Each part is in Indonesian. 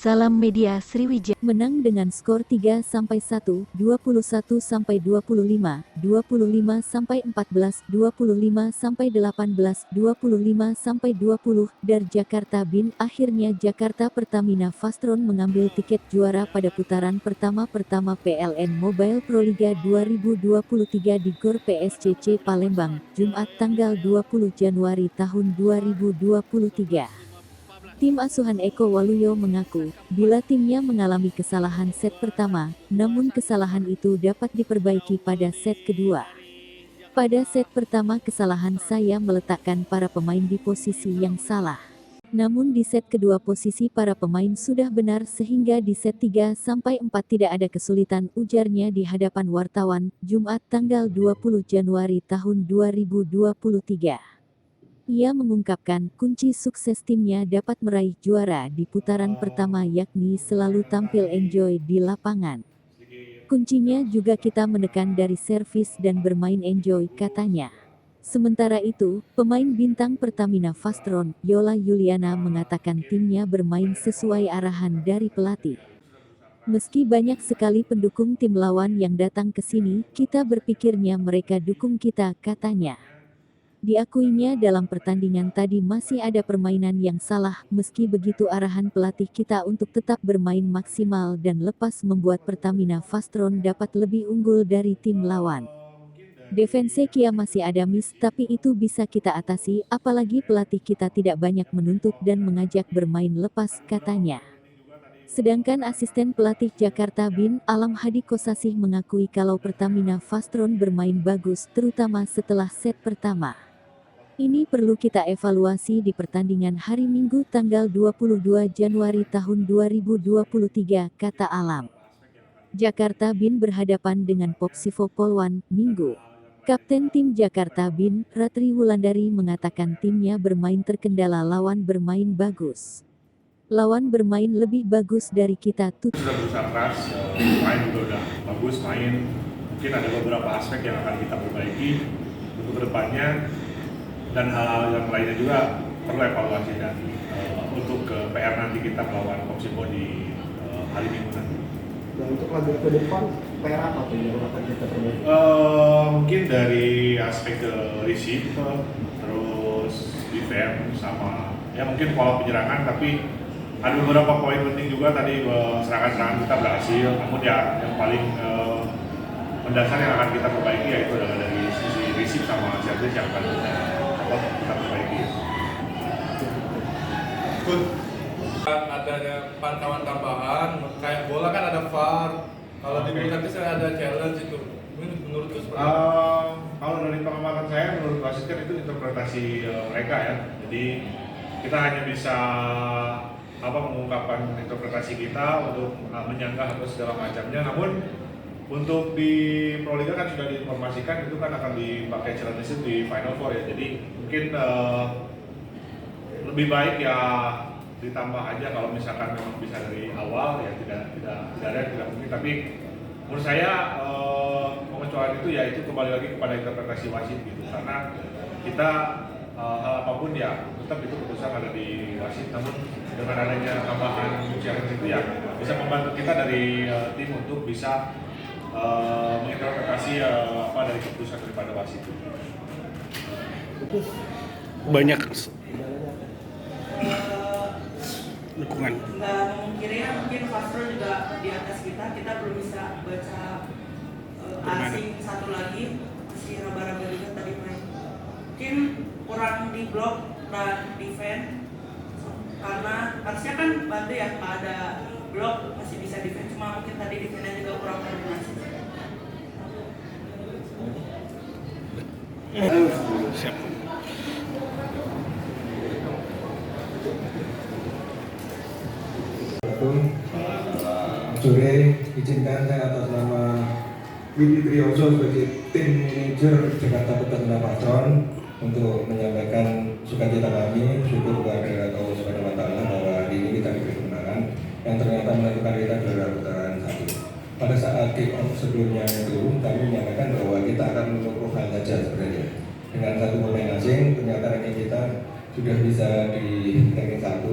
Salam Media Sriwijaya menang dengan skor 3-1, 21-25, 25-14, 25-18, 25-20 dari Jakarta BIN. Akhirnya Jakarta Pertamina Fastron mengambil tiket juara pada putaran pertama PLN Mobile Pro Liga 2023 di GOR PSCC Palembang, Jumat tanggal 20 Januari tahun 2023. Tim asuhan Eko Waluyo mengaku, bila timnya mengalami kesalahan set pertama, namun kesalahan itu dapat diperbaiki pada set kedua. Pada set pertama kesalahan saya meletakkan para pemain di posisi yang salah. Namun di set kedua posisi para pemain sudah benar sehingga di set 3-4 tidak ada kesulitan, ujarnya di hadapan wartawan, Jumat tanggal 20 Januari tahun 2023. Ia mengungkapkan kunci sukses timnya dapat meraih juara di putaran pertama yakni selalu tampil enjoy di lapangan. Kuncinya juga kita menekan dari servis dan bermain enjoy, katanya. Sementara itu, pemain bintang Pertamina Fastron, Yola Yuliana mengatakan timnya bermain sesuai arahan dari pelatih. Meski banyak sekali pendukung tim lawan yang datang ke sini, kita berpikirnya mereka dukung kita, katanya. Diakuinya dalam pertandingan tadi masih ada permainan yang salah, meski begitu arahan pelatih kita untuk tetap bermain maksimal dan lepas membuat Pertamina Fastron dapat lebih unggul dari tim lawan. Defense Kia masih ada miss, tapi itu bisa kita atasi, apalagi pelatih kita tidak banyak menuntut dan mengajak bermain lepas, katanya. Sedangkan asisten pelatih Jakarta BIN, Alam Hadi Kosasih mengakui kalau Pertamina Fastron bermain bagus, terutama setelah set pertama. Ini perlu kita evaluasi di pertandingan hari Minggu tanggal 22 Januari tahun 2023, kata Alam. Jakarta BIN berhadapan dengan Popsivo Polwan, Minggu. Kapten tim Jakarta BIN, Ratri Wulandari mengatakan timnya bermain terkendala lawan bermain bagus. Lawan bermain lebih bagus dari kita. Sudah berusaha keras, main juga udah bagus main. Mungkin ada beberapa aspek yang akan kita perbaiki untuk kedepannya. Dan hal-hal yang lainnya juga perlu evaluasi dan untuk ke PR nanti kita melawan Popsivo di hari Minggu nanti. Dan untuk laga ke depan, PR apa tuh yang akan kita perbaiki? Mungkin dari aspek ke receive, terus defense sama ya mungkin pola penyerangan, tapi ada beberapa poin penting juga tadi serangan-serangan kita berhasil. Namun ya yang paling mendasar yang akan kita perbaiki yaitu adalah dari sisi receive sama service yang akan kita perbaiki. Adanya pantauan tambahan, kayak bola kan ada VAR. Kalau di bulu tangkis ada challenge itu. Menurut seperti kalau dari pengamatan saya, menurut wasit kan itu interpretasi mereka ya. Jadi kita hanya bisa mengungkapkan interpretasi kita untuk menyanggah atau segala macamnya. Namun untuk di Pro Liga kan sudah diinformasikan itu kan akan dipakai challenge di Final Four ya. Jadi mungkin lebih baik ya ditambah aja kalau misalkan memang bisa dari awal ya tidak mungkin. Tapi menurut saya pengecualian itu ya itu kembali lagi kepada interpretasi wasit gitu. Karena kita hal apapun ya tetap itu keputusan ada di wasit. Namun dengan adanya tambahan challenge itu ya bisa membantu kita dari tim untuk bisa menginterpretasi dari keputusan daripada wasit. Banyak dukungan. Nggak memungkiri mungkin Fastron juga di atas kita belum bisa baca asing satu lagi, masih raba-raba juga tadi main. Mungkin kurang di blok dan defense karena harusnya kan bantu ya, nggak ada blok masih bisa defense, cuma mungkin tadi defense juga kurang koordinasi. Siap. Sore, izinkan saya atas nama Willy Trioso sebagai tim manajer Jakarta Pertamina Fastron untuk menyampaikan sukacita kami, syukur kepada Allah Subhanahu wa Ta'ala bahwa hari ini kita diberi kemenangan yang ternyata menentukan kita juara putaran 1. Pada saat kick off sebelumnya itu, kami menyampaikan bahwa kita akan menunggu profil saja sebenarnya. Dengan satu pemain asing, ternyata ranking kita sudah bisa di ranking 1.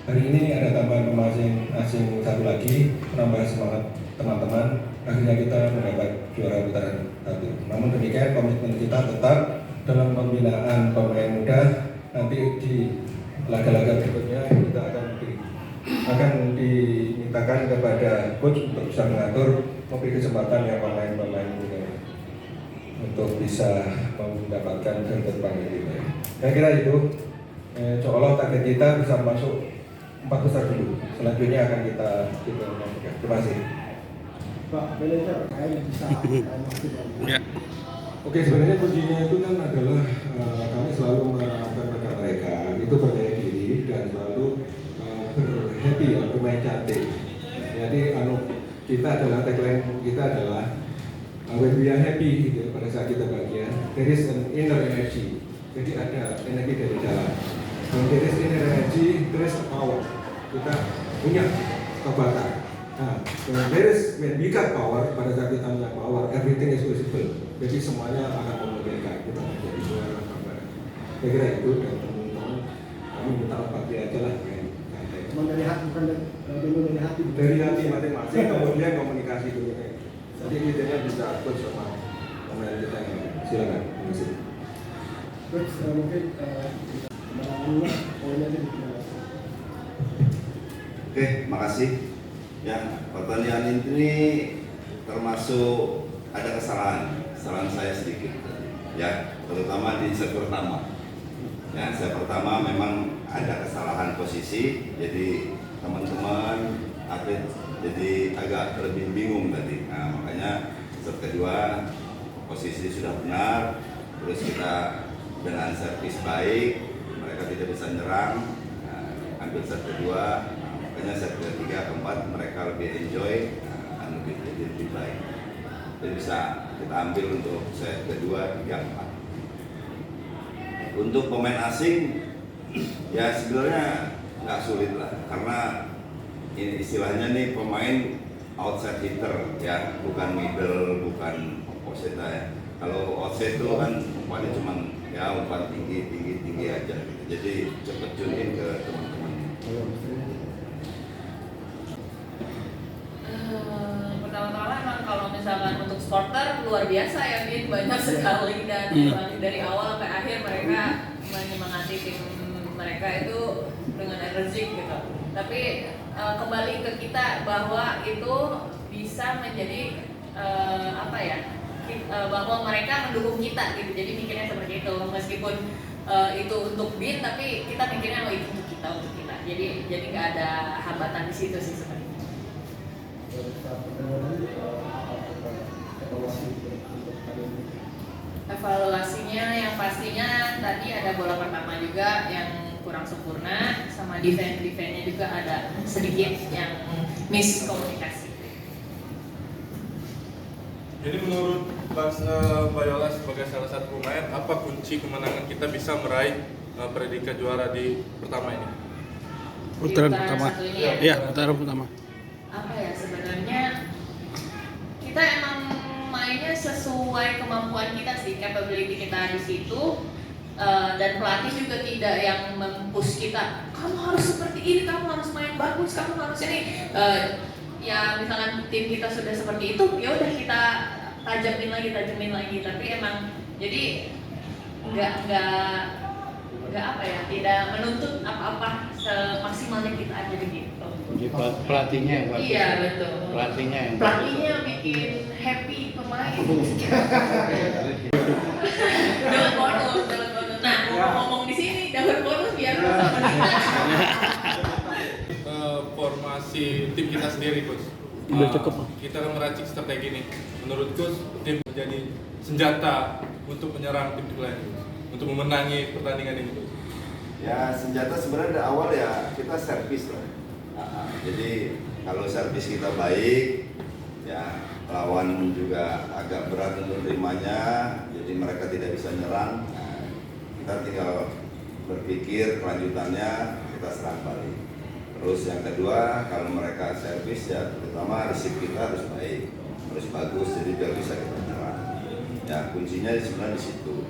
Hari ini ada tambahan pemain asing satu lagi, menambah semangat teman-teman. Akhirnya kita mendapat juara putaran 1. Namun demikian komitmen kita tetap dalam pembinaan pemain muda. Nanti di laga-laga berikutnya kita akan dimintakan kepada coach untuk bisa mengatur, memberi kesempatan yang pemain-pemain muda untuk bisa mendapatkan kartu panggil ini. Saya kira itu. Insya Allah target kita bisa masuk 4 besar dulu. Selanjutnya akan kita masukkan. Terima kasih. Pak manajer kayak bisa Ya. Oke, sebenarnya kuncinya itu kan adalah kami selalu mengarahkan pada mereka itu percaya diri dan selalu happy ya, bermain cantik. Jadi kita adalah tagline kita adalah when we are happy gitu, pada saat kita bahagia, there is an inner energy. Jadi ada energi dari dalam. When there is inner energy, there is a power. Kita punya kekuatan. Nah, when we got power, pada saat kita punya power, everything is possible. Jadi semuanya akan memungkinkan kita menjadi juara kabar. Saya kira itu dan teman-teman kami minta bakti aja lah. Cuma dari hati, bukan dari hati. Dari hati masing-masing, kemudian komunikasi dulu. Jadi kita bisa ikut sama pemain kita yang silakan. Terima kasih. Terus mungkin menanggung poinnya di Oke, makasih. Ya, pertanyaan ini termasuk ada kesalahan saya sedikit. Ya, terutama di set pertama. Ya, set pertama memang ada kesalahan posisi, jadi teman-teman atlet jadi agak lebih bingung tadi. Nah, makanya set kedua posisi sudah benar, terus kita dengan servis baik, mereka tidak bisa nyerang. Nah, ambil set kedua. Makanya set ketiga, keempat mereka lebih enjoy, lebih baik. Jadi bisa kita ambil untuk set kedua, 3, 4. Untuk pemain asing, ya sebenarnya nggak sulit lah, karena ini istilahnya nih pemain outside hitter ya, bukan middle, bukan opposite ya. Kalau outside itu kan umpannya cuma ya umpan tinggi aja. Gitu. Jadi cepet tunin ke teman-teman. Pertama-tama emang kalau misalkan untuk sporter luar biasa ya, Bin, banyak sekali dan dari awal sampai akhir mereka menyemangati tim mereka itu dengan energi gitu. Tapi kembali ke kita bahwa itu bisa menjadi bahwa mereka mendukung kita gitu. Jadi mikirnya seperti itu, meskipun itu untuk Bin, tapi kita mikirnya itu untuk kita. Jadi nggak ada hambatan di situ sih sebenarnya. Evaluasinya yang pastinya tadi ada bola pertama juga yang kurang sempurna, sama defense-nya juga ada sedikit yang miskomunikasi. Jadi menurut Mbak Yola sebagai salah satu pemain, apa kunci kemenangan kita bisa meraih predikat juara di pertama ini? Putaran pertama. Iya, putaran pertama. Apa ya, sebenarnya kita emang mainnya sesuai kemampuan kita sih, capability kita di situ, dan pelatih juga tidak yang mempush kita, kamu harus seperti ini, kamu harus main bagus, kamu harus ini. Ya misalkan tim kita sudah seperti itu, ya udah kita tajamin lagi. Tapi emang jadi nggak apa ya, tidak menuntut apa-apa semaksimalnya kita aja gitu. Pelatihnya yang bagus. Iya betul. Pelatihnya bikin happy pemain. Dapat bonus. Nah, ngomong di sini dapat bonus biar sama kita. Formasi tim kita sendiri, Coach. Udah cukup. Kita akan meracik strategi ini. Menurut Coach, tim menjadi senjata untuk menyerang tim lain, untuk memenangi pertandingan ini, Coach. Ya senjata sebenarnya dari awal ya kita servis lah. Jadi kalau servis kita baik, ya lawan juga agak berat untuk menerimanya. Jadi mereka tidak bisa nyerang. Nah, kita tinggal berpikir kelanjutannya kita serang balik. Terus yang kedua, kalau mereka servis ya terutama resip kita harus baik, harus bagus, jadi biar bisa kita nyerang. Ya kuncinya sebenarnya di situ.